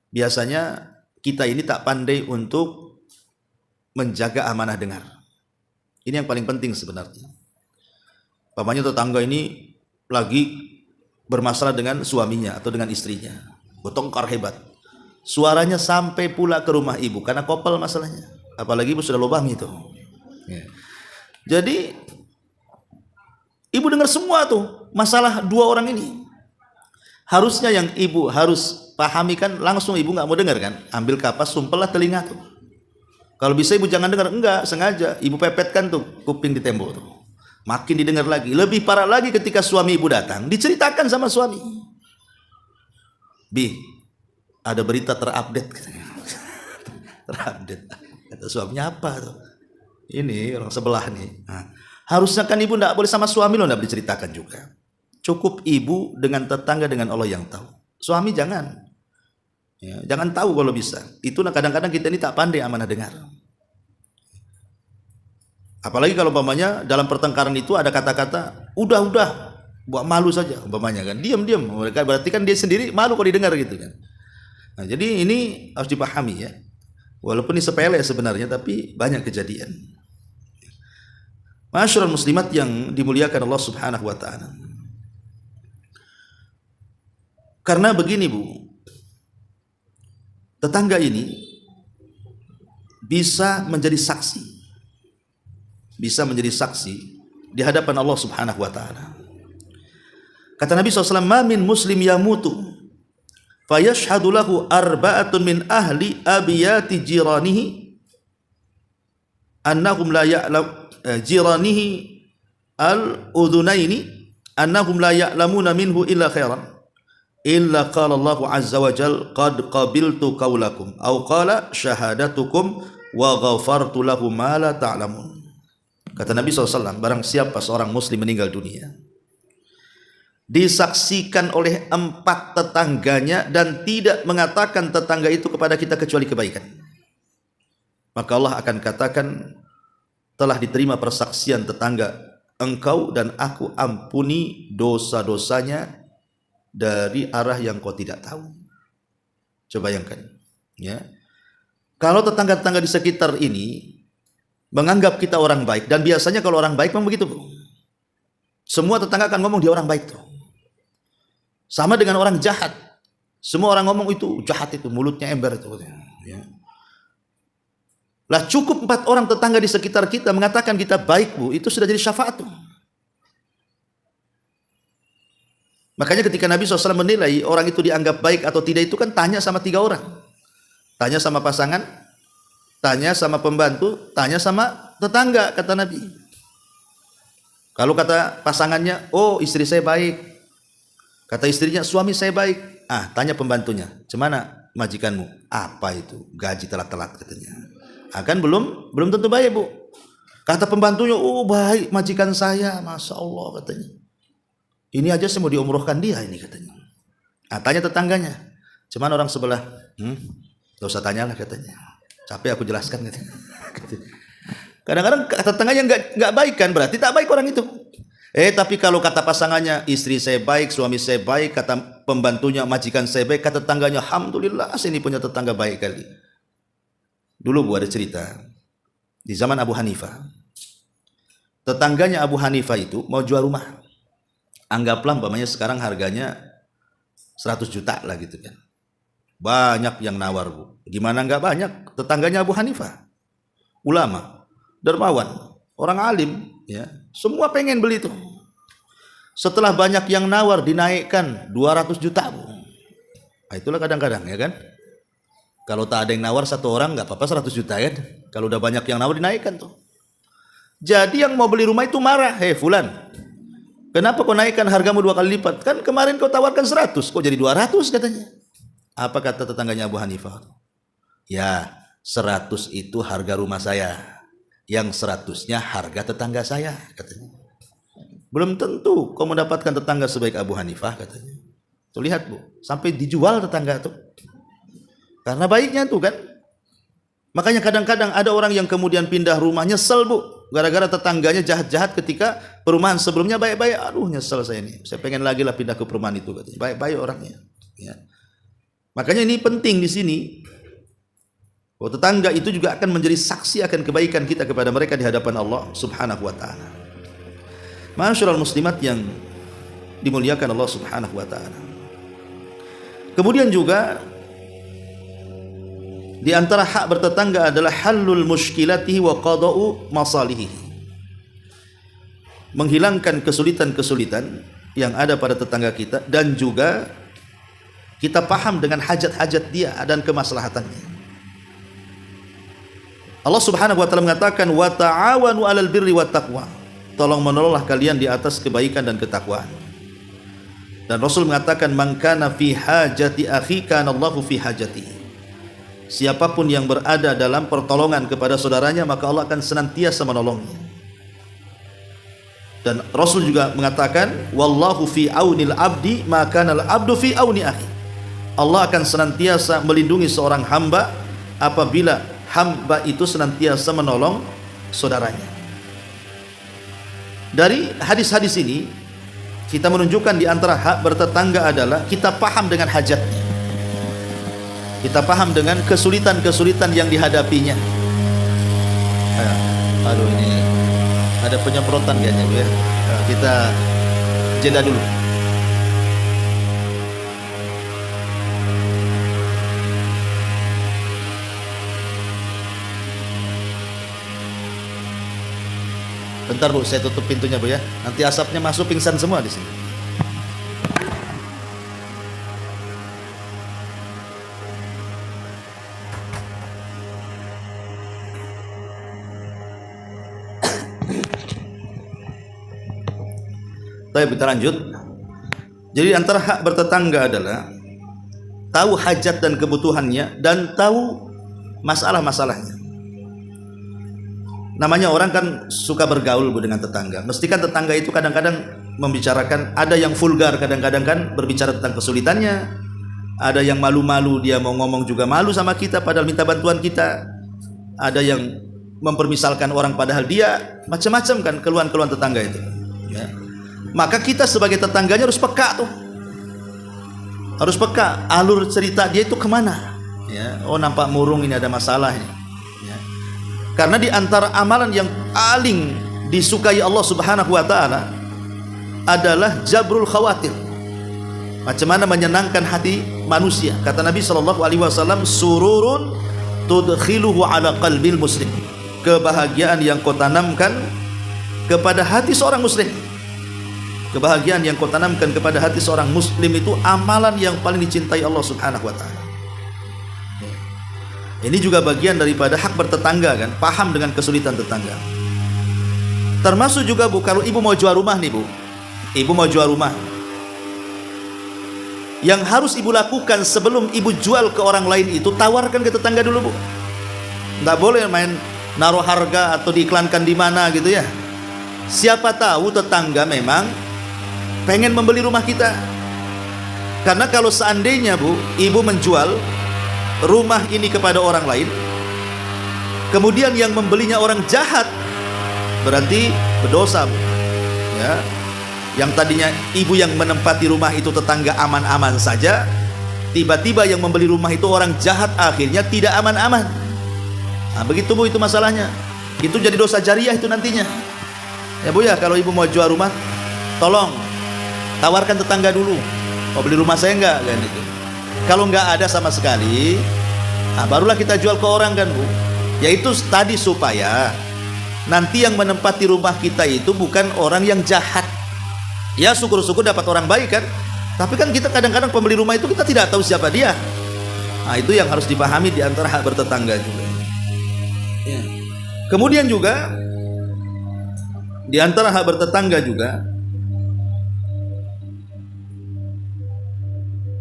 biasanya kita ini tak pandai untuk menjaga amanah dengar. Ini yang paling penting sebenarnya. Pamannya tetangga ini lagi bermasalah dengan suaminya atau dengan istrinya, bertengkar hebat. Suaranya sampai pula ke rumah ibu karena kopel masalahnya. Apalagi ibu sudah lubang itu. Ya. Jadi ibu dengar semua tuh masalah dua orang ini. Harusnya yang ibu harus pahami kan langsung ibu nggak mau dengar kan? Ambil kapas sumpellah telinga tuh. Kalau bisa ibu jangan dengar, enggak sengaja ibu pepetkan tuh kuping di tembok tuh. Makin didengar lagi. Lebih parah lagi ketika suami ibu datang, diceritakan sama suami. Bi, ada berita terupdate katanya. Terupdate. Kata suaminya, apa tuh? Ini orang sebelah nih. Nah, harusnya kan ibu tidak boleh sama suami lo, tidak boleh diceritakan juga. Cukup ibu dengan tetangga, dengan Allah yang tahu. Suami jangan. Ya, jangan tahu kalau bisa. Itu kadang-kadang kita ini tak pandai amanah dengar. Apalagi kalau umpamanya dalam pertengkaran itu ada kata-kata udah buat malu saja umpamanya kan, diam mereka, berarti kan dia sendiri malu kalau didengar gitu kan. Nah, jadi ini harus dipahami ya, walaupun ini sepele sebenarnya tapi banyak kejadian. Masyarul muslimat yang dimuliakan Allah Subhanahu wa taala. Karena begini Bu, tetangga ini bisa menjadi saksi di hadapan Allah Subhanahu wa taala. Kata Nabi SAW, "Ma min muslim yamutu fayashhadu lahu arba'atun min ahli abiyati jiranihi annahum la ya'lam jiranihi al-udhunaini annahum la ya'lamuna minhu illa khairan illa qala Allah azza wa jal qad qabiltu qawlakum aw qala syahadatukum wa ghafartu lahu ma la ta'lamun." Kata Nabi SAW, barang siapa seorang muslim meninggal dunia, disaksikan oleh 4 tetangganya dan tidak mengatakan tetangga itu kepada kita kecuali kebaikan, maka Allah akan katakan, telah diterima persaksian tetangga engkau dan aku ampuni dosa-dosanya dari arah yang kau tidak tahu. Coba bayangkan ya, kalau tetangga-tetangga di sekitar ini menganggap kita orang baik, dan biasanya kalau orang baik memang begitu, semua tetangga akan ngomong dia orang baik tuh. Sama dengan orang jahat, semua orang ngomong itu jahat, itu mulutnya ember itu ya. Lah cukup 4 orang tetangga di sekitar kita mengatakan kita baik Bu, itu sudah jadi syafaat tuh. Makanya ketika Nabi SAW menilai orang itu dianggap baik atau tidak itu kan tanya sama 3 orang. Tanya sama pasangan, tanya sama pembantu, tanya sama tetangga, kata Nabi. Kalau kata pasangannya, oh istri saya baik. Kata istrinya, suami saya baik. Ah, tanya pembantunya, cemana majikanmu? Apa itu? Gaji telat-telat katanya. Akan belum tentu baik Bu. Kata pembantunya, oh baik majikan saya, masya Allah katanya. Ini aja saya mau diumrohkan dia ini katanya. Ah, tanya tetangganya, cemana orang sebelah? Gak usah tanyalah katanya. Capek aku jelaskan gitu. Kadang-kadang tetangganya nggak baik kan, berarti tak baik orang itu. Tapi kalau kata pasangannya, istri saya baik, suami saya baik, kata pembantunya, majikan saya baik, kata tetangganya, alhamdulillah saya ini punya tetangga baik kali. Dulu Bu ada cerita di zaman Abu Hanifah. Tetangganya Abu Hanifah itu mau jual rumah. Anggaplah umpamanya sekarang harganya 100 juta lah gitu kan. Banyak yang nawar Bu. Gimana nggak banyak? Tetangganya Abu Hanifah, ulama, dermawan, orang alim, ya, semua pengen beli itu. Setelah banyak yang nawar, dinaikkan 200 juta Bu. Nah, itulah kadang-kadang ya kan. Kalau tak ada yang nawar satu orang nggak apa-apa 100 juta kan. Kalau udah banyak yang nawar dinaikkan tuh. Jadi yang mau beli rumah itu marah, hei Fulan, kenapa kau naikkan hargamu 2 kali lipat? Kan kemarin kau tawarkan 100, kok jadi 200 katanya. Apa kata tetangganya Abu Hanifah? Ya, 100 itu harga rumah saya, yang 100-nya harga tetangga saya katanya. Belum tentu kau mendapatkan tetangga sebaik Abu Hanifah katanya. Tuh lihat Bu, sampai dijual tetangga tuh. Karena baiknya tuh kan. Makanya kadang-kadang ada orang yang kemudian pindah rumah nyesel Bu, gara-gara tetangganya jahat-jahat ketika perumahan sebelumnya baik-baik. Aduh nyesel saya ini, saya pengen lagi lah pindah ke perumahan itu katanya. Baik-baik orangnya ya. Makanya ini penting di sini. Bahwa tetangga itu juga akan menjadi saksi akan kebaikan kita kepada mereka di hadapan Allah Subhanahu wa taala. Masyarul muslimat yang dimuliakan Allah Subhanahu wa taala. Kemudian juga di antara hak bertetangga adalah halul muskilatihi wa qada'u masalihi. Menghilangkan kesulitan-kesulitan yang ada pada tetangga kita dan juga kita paham dengan hajat-hajat dia dan kemaslahatannya. Allah Subhanahu wa taala mengatakan wa ta'awanu 'alal birri wat taqwa. tolong menolonglah kalian di atas kebaikan dan ketakwaan. Dan Rasul mengatakan, man kana fi hajati akhi kana Allahu fi hajatihi. Siapapun yang berada dalam pertolongan kepada saudaranya, maka Allah akan senantiasa menolongnya. Dan Rasul juga mengatakan, wallahu fi aunil abdi maka al abdu fi auni akhi. Allah akan senantiasa melindungi seorang hamba apabila hamba itu senantiasa menolong saudaranya. Dari hadis-hadis ini kita menunjukkan di antara hak bertetangga adalah kita paham dengan hajatnya. Kita paham dengan kesulitan-kesulitan yang dihadapinya. Aduh, ini ada penyemprotan kayaknya Bu ya. Kita jeda dulu. Bentar Bu, saya tutup pintunya Bu ya. Nanti asapnya masuk, pingsan semua di sini. Baik, kita lanjut. Jadi antara hak bertetangga adalah tahu hajat dan kebutuhannya dan tahu masalah-masalahnya. Namanya orang kan suka bergaul Bu dengan tetangga. Mesti kan tetangga itu kadang-kadang membicarakan, ada yang vulgar kadang-kadang kan berbicara tentang kesulitannya. Ada yang malu-malu, dia mau ngomong juga malu sama kita padahal minta bantuan kita. Ada yang mempermisalkan orang padahal dia macam-macam kan keluhan-keluhan tetangga itu ya. Maka kita sebagai tetangganya harus peka tuh. Harus peka alur cerita dia itu kemana ya. Oh, nampak murung, ini ada masalah ini. Karena di antara amalan yang paling disukai Allah Subhanahu wa taala adalah jabrul khawatir. Macam mana menyenangkan hati manusia. Kata Nabi sallallahu alaihi wasallam, sururun tudkhiluhu ala qalbil muslim. Kebahagiaan yang kau tanamkan kepada hati seorang muslim. Kebahagiaan yang kau tanamkan kepada hati seorang muslim itu amalan yang paling dicintai Allah Subhanahu wa taala. Ini juga bagian daripada hak bertetangga kan, paham dengan kesulitan tetangga. Termasuk juga Bu, kalau ibu mau jual rumah nih Bu, ibu mau jual rumah, yang harus ibu lakukan sebelum ibu jual ke orang lain itu tawarkan ke tetangga dulu Bu. Nggak boleh main naruh harga atau diiklankan di mana gitu ya. Siapa tahu tetangga memang pengen membeli rumah kita. Karena kalau seandainya Bu, ibu menjual rumah ini kepada orang lain, kemudian yang membelinya orang jahat, berarti berdosa Bu ya. Yang tadinya ibu yang menempati rumah itu tetangga aman-aman saja, tiba-tiba yang membeli rumah itu orang jahat, akhirnya tidak aman-aman. Nah, begitu Bu, itu masalahnya. Itu jadi dosa jariah itu nantinya ya Bu ya. Kalau ibu mau jual rumah, tolong tawarkan tetangga dulu, mau beli rumah saya enggak kan itu. Kalau nggak ada sama sekali, nah barulah kita jual ke orang kan Bu. Yaitu tadi supaya nanti yang menempati rumah kita itu bukan orang yang jahat. Ya syukur-syukur dapat orang baik kan. Tapi kan kita kadang-kadang pembeli rumah itu kita tidak tahu siapa dia. Nah itu yang harus dipahami di antara hak bertetangga juga ya. Kemudian juga di antara hak bertetangga juga,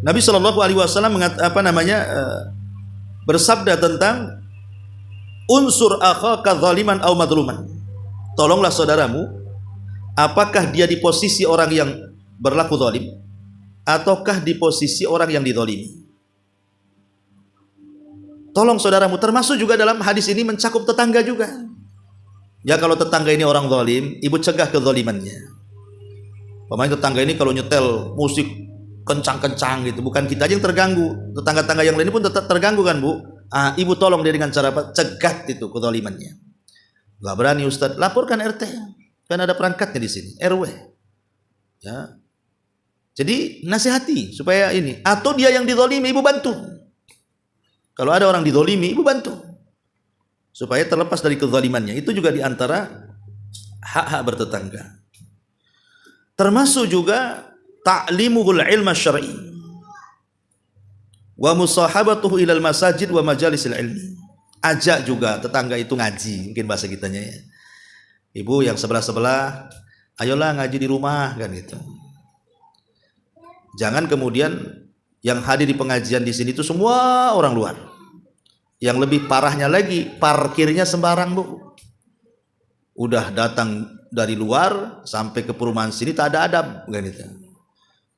Nabi Shallallahu Alaihi Wasallam bersabda tentang unsur akhaka zaliman au madluman. Tolonglah saudaramu, apakah dia di posisi orang yang berlaku zalim ataukah di posisi orang yang dizalimi. Tolong saudaramu, termasuk juga dalam hadis ini mencakup tetangga juga. Ya kalau tetangga ini orang zalim, ibu cegah kezalimannya. Pemain tetangga ini kalau nyetel musik kencang-kencang gitu, bukan kita aja yang terganggu, tetangga-tetangga yang lain pun tetap terganggu kan Bu. Ibu tolong dia dengan cara apa? Cegat itu kezalimannya. Gak berani Ustaz, laporkan RT, kan ada perangkatnya di sini, RW ya. Jadi nasihati supaya ini, atau dia yang dizalimi ibu bantu. Kalau ada orang dizalimi ibu bantu supaya terlepas dari kezalimannya. Itu juga diantara hak-hak bertetangga. Termasuk juga ta'limuhul ilma syar'i wa musahabatuhu ilal masajid wa majalisil ilmi. Ajak juga tetangga itu ngaji, mungkin bahasa kitanya ya. Ibu yang sebelah-sebelah, ayolah ngaji di rumah kan gitu. Jangan kemudian yang hadir di pengajian di sini itu semua orang luar. Yang lebih parahnya lagi, parkirnya sembarang, Bu. Udah datang dari luar sampai ke perumahan sini tak ada adab kan gitu.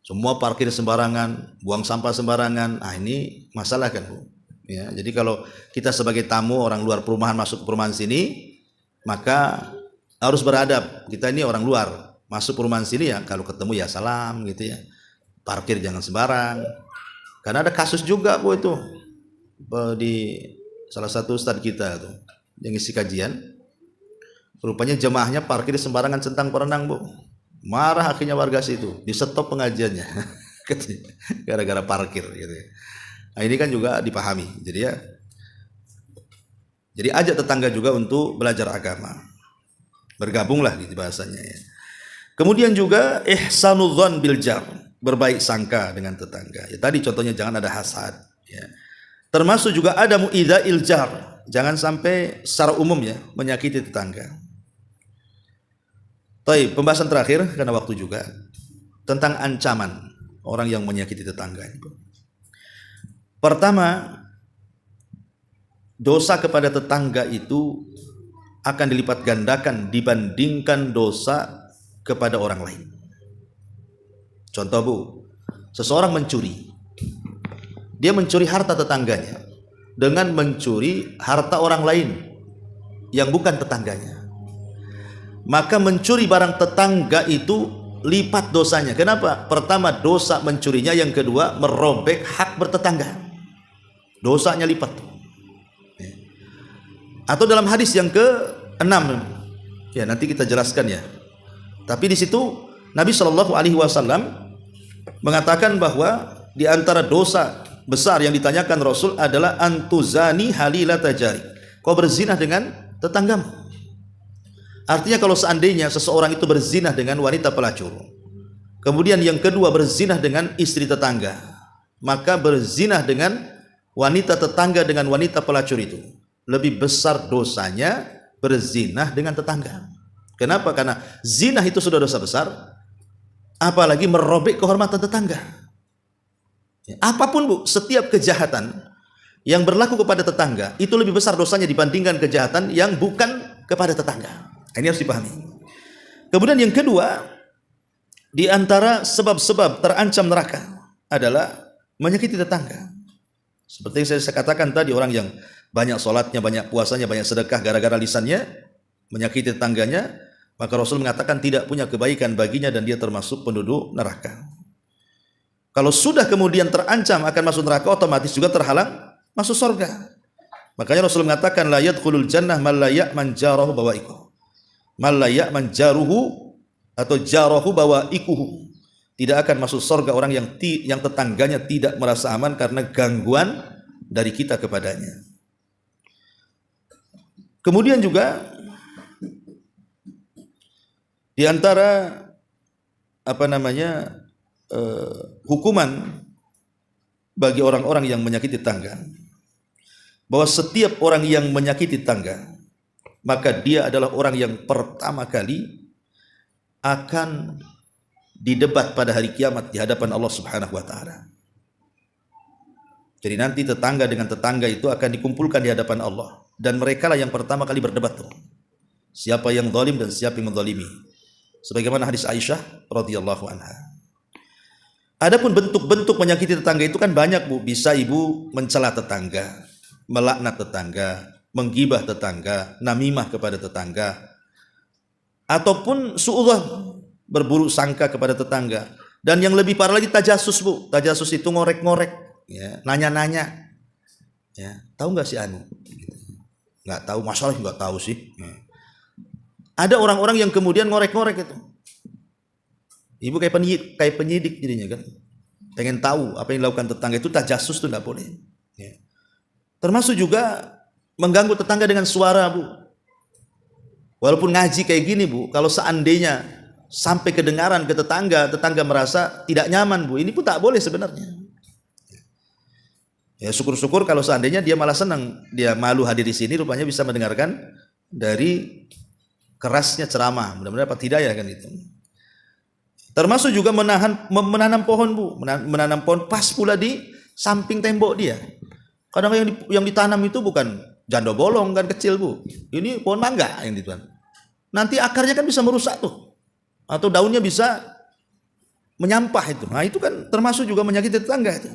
Semua parkir sembarangan, buang sampah sembarangan. Ah, ini masalah kan, Bu. Ya, jadi kalau kita sebagai tamu orang luar perumahan masuk ke perumahan sini, maka harus beradab. Kita ini orang luar, masuk perumahan sini ya kalau ketemu ya salam gitu ya. Parkir jangan sembarang. Karena ada kasus juga, Bu, itu di salah satu ustadz kita tuh yang isi kajian. Rupanya jemaahnya parkir sembarangan centang perenang, Bu. Marah akhirnya warga situ, di stop pengajiannya. Gara-gara parkir gitu ya. Nah, ini kan juga dipahami. Jadi ajak tetangga juga untuk belajar agama. Bergabunglah gitu bahasanya ya. Kemudian juga ihsanudzon bil jar, berbaik sangka dengan tetangga. Ya, tadi contohnya jangan ada hasad ya. Termasuk juga ada mu'idza'il jar, jangan sampai secara umum ya menyakiti tetangga. Baik, pembahasan terakhir karena waktu juga tentang ancaman orang yang menyakiti tetangga. Pertama, dosa kepada tetangga itu akan dilipat gandakan dibandingkan dosa kepada orang lain. Contoh, Bu, seseorang mencuri. Dia mencuri harta tetangganya dengan mencuri harta orang lain yang bukan tetangganya. Maka mencuri barang tetangga itu lipat dosanya. Kenapa? Pertama, dosa mencurinya, yang kedua merobek hak bertetangga. Dosanya lipat. Atau dalam hadis yang ke-6, ya nanti kita jelaskan ya. Tapi di situ Nabi Shallallahu Alaihi Wasallam mengatakan bahwa di antara dosa besar yang ditanyakan Rasul adalah antuzani halila tajari. Kau berzinah dengan tetanggamu. Artinya kalau seandainya seseorang itu berzinah dengan wanita pelacur, kemudian yang kedua berzinah dengan istri tetangga, maka berzinah dengan wanita tetangga dengan wanita pelacur itu lebih besar dosanya berzinah dengan tetangga. Kenapa? Karena zina itu sudah dosa besar, apalagi merobek kehormatan tetangga. Apapun, Bu, setiap kejahatan yang berlaku kepada tetangga itu lebih besar dosanya dibandingkan kejahatan yang bukan kepada tetangga. Ini harus dipahami. Kemudian yang kedua, di antara sebab-sebab terancam neraka adalah menyakiti tetangga. Seperti yang saya katakan tadi, orang yang banyak sholatnya, banyak puasanya, banyak sedekah, gara-gara lisannya menyakiti tetangganya, maka Rasul mengatakan tidak punya kebaikan baginya dan dia termasuk penduduk neraka. Kalau sudah kemudian terancam akan masuk neraka, otomatis juga terhalang masuk surga. Makanya Rasul mengatakan la yadkhulul jannah man la ya'man jarahu bawa'iquhu. Man la ya'man jaruhu atau jarahu bawa'iquhu. Tidak akan masuk surga orang yang tetangganya tidak merasa aman karena gangguan dari kita kepadanya. Kemudian juga di antara hukuman bagi orang-orang yang menyakiti tetangga, bahwa setiap orang yang menyakiti tetangga, maka dia adalah orang yang pertama kali akan didebat pada hari kiamat di hadapan Allah Subhanahu wa taala. Jadi nanti tetangga dengan tetangga itu akan dikumpulkan di hadapan Allah, dan merekalah yang pertama kali berdebat tuh. Siapa yang zalim dan siapa yang menzalimi. Sebagaimana hadis Aisyah radhiyallahu anha. Adapun bentuk-bentuk menyakiti tetangga itu kan banyak, Bu. Bisa ibu mencela tetangga, melaknat tetangga, menggibah tetangga, namimah kepada tetangga, ataupun su'udzon, berburuk sangka kepada tetangga. Dan yang lebih parah lagi tajasus, Bu. Tajasus itu ngorek-ngorek, ya, nanya-nanya. Ya, tahu nggak si Anu? Nggak tahu, masalah nggak tahu sih. Ya. Ada orang-orang yang kemudian ngorek-ngorek itu. Ibu kayak penyidik jadinya kan. Pengen tahu apa yang dilakukan tetangga, itu tajasus itu nggak boleh. Ya. Termasuk juga mengganggu tetangga dengan suara, Bu. Walaupun ngaji kayak gini, Bu, kalau seandainya sampai kedengaran ke tetangga, tetangga merasa tidak nyaman, Bu, ini pun tak boleh sebenarnya. Ya, syukur-syukur kalau seandainya dia malah senang, dia malu hadir di sini, rupanya bisa mendengarkan dari kerasnya ceramah, mudah-mudahan dapat hidayah kan itu. Termasuk juga menanam pohon Bu, menanam pohon pas pula di samping tembok dia. Kadang yang ditanam itu bukan janda bolong kan kecil Bu, ini pohon mangga yang dituan. Nanti akarnya kan bisa merusak tuh, atau daunnya bisa menyampah itu. Nah itu kan termasuk juga menyakiti tetangga itu.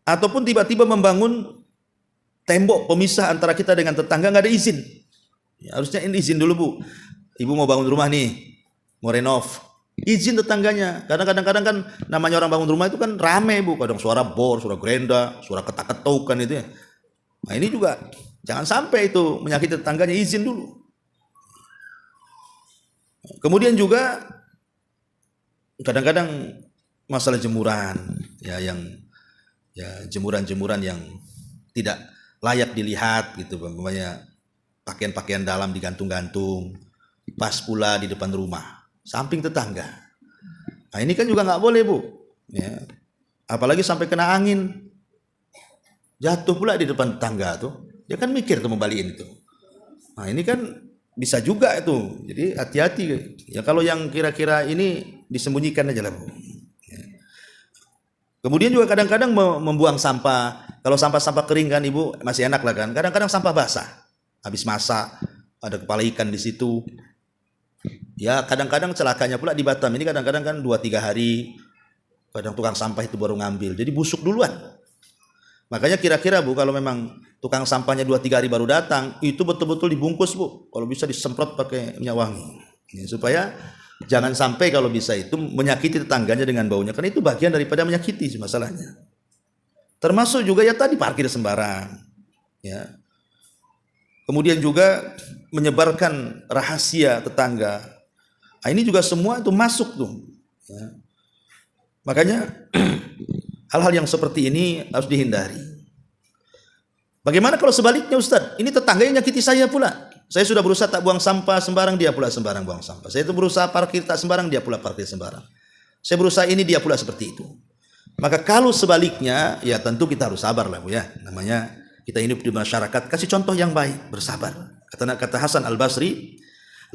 Ataupun tiba-tiba membangun tembok pemisah antara kita dengan tetangga nggak ada izin. Ya, harusnya ini izin dulu Bu. Ibu mau bangun rumah nih, mau renov, izin tetangganya. Kadang-kadang kan namanya orang bangun rumah itu kan rame Bu. Kadang suara bor, suara gerenda, suara ketak-ketukan itu ya. Nah ini juga jangan sampai itu menyakiti tetangganya, izin dulu. Kemudian juga kadang-kadang masalah jemuran, ya yang jemuran-jemuran yang tidak layak dilihat gitu, umpamanya pakaian-pakaian dalam digantung-gantung, pas pula di depan rumah, samping tetangga. Nah ini kan juga nggak boleh Bu, ya. Apalagi sampai kena angin, jatuh pula di depan tetangga tuh, dia kan mikir tuh membalikin itu. Nah ini kan bisa juga itu, jadi hati-hati. Ya kalau yang kira-kira ini disembunyikan aja lah Bu. Kemudian juga kadang-kadang membuang sampah. Kalau sampah-sampah kering kan Ibu masih enak lah kan. Kadang-kadang sampah basah. Habis masak ada kepala ikan di situ. Ya kadang-kadang celakanya pula di Batam ini kadang-kadang kan 2-3 hari kadang tukang sampah itu baru ngambil. Jadi busuk duluan. Makanya kira-kira Bu kalau memang tukang sampahnya 2-3 hari baru datang, itu betul-betul dibungkus Bu. Kalau bisa disemprot pakai minyak wangi. Ini supaya jangan sampai kalau bisa itu menyakiti tetangganya dengan baunya, karena itu bagian daripada menyakiti masalahnya. Termasuk juga ya tadi parkir sembarang, ya. Kemudian juga menyebarkan rahasia tetangga. Nah, ini juga semua itu masuk tuh. Ya. Makanya hal-hal yang seperti ini harus dihindari. Bagaimana kalau sebaliknya Ustaz? Ini tetangga yang nyakiti saya pula. Saya sudah berusaha tak buang sampah sembarang, dia pula sembarang buang sampah. Saya itu berusaha parkir tak sembarang, dia pula parkir sembarang. Saya berusaha ini, dia pula seperti itu. Maka kalau sebaliknya, ya tentu kita harus sabar lah Bu ya. Namanya kita hidup di masyarakat, kasih contoh yang baik, bersabar. Kata Hasan Al-Basri,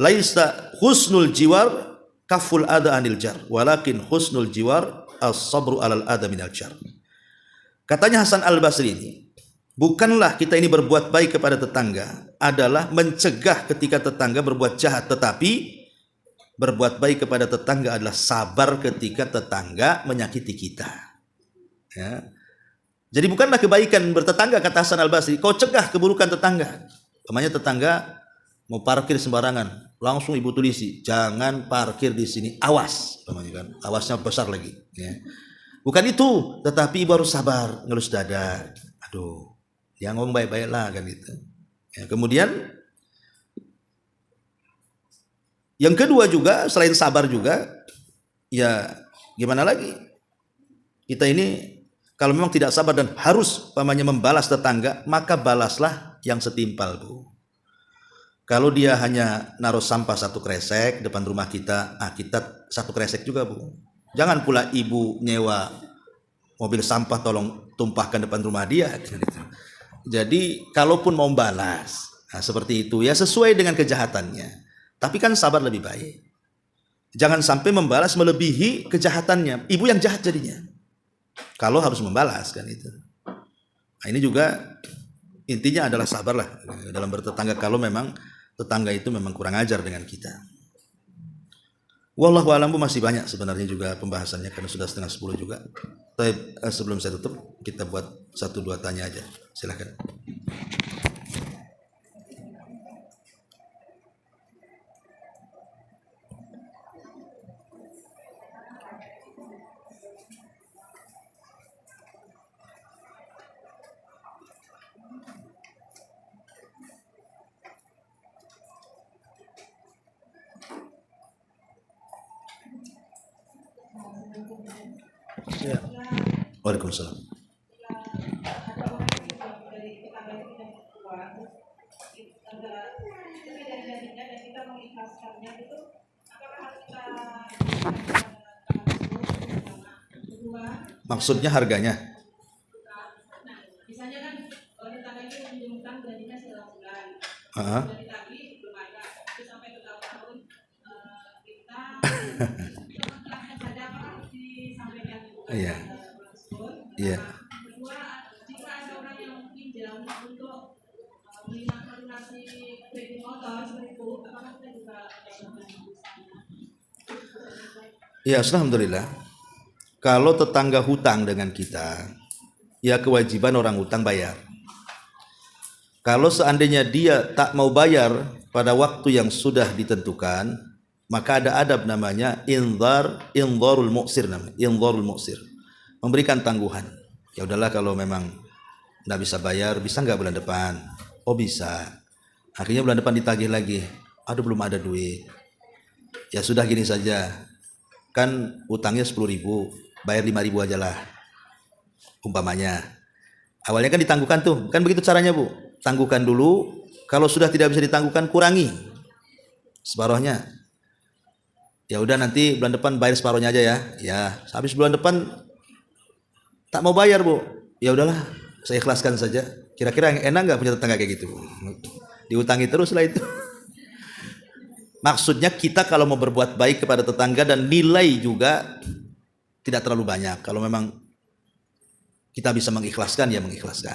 laisa husnul jiwar kaful ada anil jar, walakin husnul jiwar as-sabru alal ada minal jar. Katanya Hasan Al-Basri ini, bukanlah kita ini berbuat baik kepada tetangga, adalah mencegah ketika tetangga berbuat jahat, tetapi berbuat baik kepada tetangga adalah sabar ketika tetangga menyakiti kita. Ya. Jadi bukanlah kebaikan bertetangga, kata Hasan Al-Basri, kau cegah keburukan tetangga. Namanya tetangga mau parkir sembarangan, langsung Ibu tulisi, jangan parkir di sini, awas, namanya kan, awasnya besar lagi. Ya. Bukan itu, tetapi Ibu harus sabar, ngelus dada. Aduh, dia ngomong baik-baik lah kan gitu. Ya, kemudian yang kedua juga selain sabar juga, ya gimana lagi? Kita ini kalau memang tidak sabar dan harus pamannya membalas tetangga, maka balaslah yang setimpal Bu. Kalau dia hanya naruh sampah 1 kresek depan rumah kita, kita 1 kresek juga Bu. Jangan pula Ibu nyewa mobil sampah tolong tumpahkan depan rumah dia. Jadi kalaupun mau balas, nah seperti itu ya sesuai dengan kejahatannya. Tapi kan sabar lebih baik. Jangan sampai membalas melebihi kejahatannya. Ibu yang jahat jadinya. Kalau harus membalas kan itu. Nah, ini juga intinya adalah sabarlah dalam bertetangga kalau memang tetangga itu memang kurang ajar dengan kita. Wallahu a'lam, masih banyak sebenarnya juga pembahasannya karena sudah 9:30 juga. Tapi sebelum saya tutup, kita buat 1-2 tanya aja. Silakan. Ya. Waalaikumsalam. Maksudnya harganya? Misalnya kan tetangga itu menyumbangkan gajinya sebulan. Iya. Iya. Ya, alhamdulillah. Kalau tetangga hutang dengan kita, ya kewajiban orang hutang bayar. Kalau seandainya dia tak mau bayar pada waktu yang sudah ditentukan, maka ada adab namanya inzarul mu'sir namanya, inzarul mu'sir. Memberikan tangguhan. Ya udahlah, kalau memang nggak bisa bayar, bisa nggak bulan depan? Oh bisa. Akhirnya bulan depan ditagih lagi. Aduh belum ada duit. Ya sudah gini saja. Kan utangnya 10.000, bayar 5.000 aja lah. Umpamanya. Awalnya kan ditangguhkan tuh, kan begitu caranya Bu. Tangguhkan dulu, kalau sudah tidak bisa ditangguhkan kurangi separuhnya. Ya udah nanti bulan depan bayar separuhnya aja ya. Ya, habis bulan depan tak mau bayar Bu. Ya udahlah, saya ikhlaskan saja. Kira-kira yang enak nggak punya tetangga kayak gitu? Diutangi terus lah itu. Maksudnya kita kalau mau berbuat baik kepada tetangga dan nilai juga tidak terlalu banyak. Kalau memang kita bisa mengikhlaskan, ya mengikhlaskan.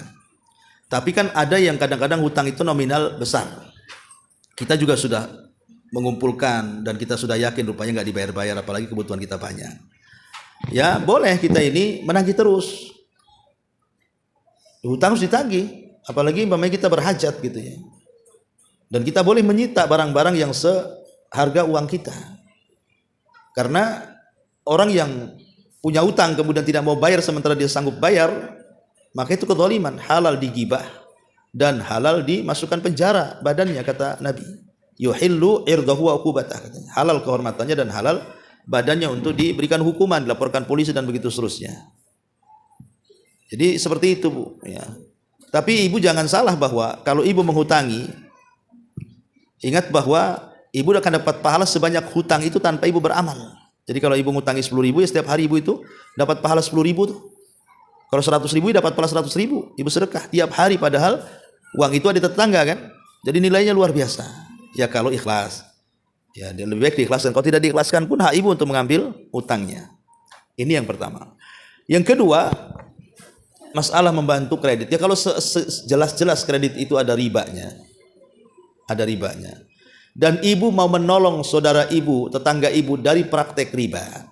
Tapi kan ada yang kadang-kadang hutang itu nominal besar. Kita juga sudah mengumpulkan dan kita sudah yakin rupanya nggak dibayar-bayar, apalagi kebutuhan kita banyak. Ya boleh kita ini menagih terus. Hutang harus ditagih, apalagi umpamanya kita berhajat gitu ya. Dan kita boleh menyita barang-barang yang seharga uang kita. Karena orang yang punya utang kemudian tidak mau bayar sementara dia sanggup bayar, maka itu kezaliman, halal digibah dan halal dimasukkan penjara badannya, kata Nabi. Yuhillu irdahu wa uqubatah, katanya. Halal kehormatannya dan halal badannya untuk diberikan hukuman, dilaporkan polisi dan begitu seterusnya. Jadi seperti itu Bu ya. Tapi ibu jangan salah bahwa kalau ibu menghutangi, ingat bahwa ibu akan dapat pahala sebanyak hutang itu tanpa ibu beramal. Jadi kalau ibu ngutangi 10.000 ya setiap hari ibu itu dapat pahala 10.000 tuh. Kalau 100.000 dapat pahala 100.000, ibu sedekah tiap hari, padahal uang itu ada tetangga kan. Jadi nilainya luar biasa. Ya kalau ikhlas. Ya lebih baik diikhlaskan. Kalau tidak diikhlaskan pun hak ibu untuk mengambil utangnya. Ini yang pertama. Yang kedua, masalah membantu kredit. Ya kalau jelas-jelas kredit itu ada ribanya. Ada ribanya. Dan ibu mau menolong saudara ibu, tetangga ibu dari praktek riba,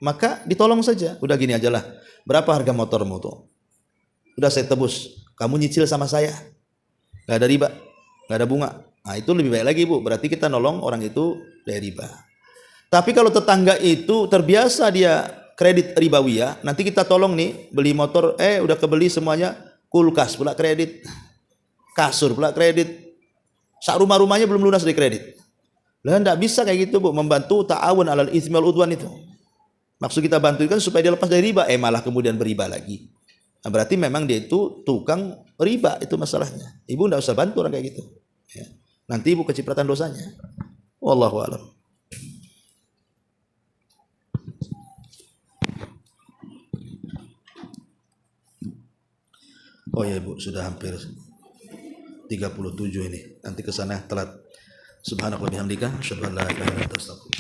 maka ditolong saja. Udah gini aja lah. Berapa harga motormu tuh? Udah saya tebus. Kamu nyicil sama saya. Gak ada riba, gak ada bunga. Nah itu lebih baik lagi Bu. Berarti kita nolong orang itu dari riba. Tapi kalau tetangga itu terbiasa dia kredit ribawiyah, nanti kita tolong nih beli motor, udah kebeli semuanya, kulkas pula kredit, kasur pula kredit. Sak rumah-rumahnya belum lunas dari kredit. Lah enggak bisa kayak gitu Bu, membantu ta'awun alal itsmi wal udwan itu. Maksud kita bantu kan supaya dia lepas dari riba, malah kemudian beriba lagi. Nah, berarti memang dia itu tukang riba, itu masalahnya. Ibu enggak usah bantu orang kayak gitu. Ya. Nanti ibu kecipratan dosanya. Wallahu a'lam. Oh ya Bu, sudah hampir 37 ini. Nanti ke sana telat. Subhanallah bihamdika, asyhadu an la ilaha illa anta astaghfiruka.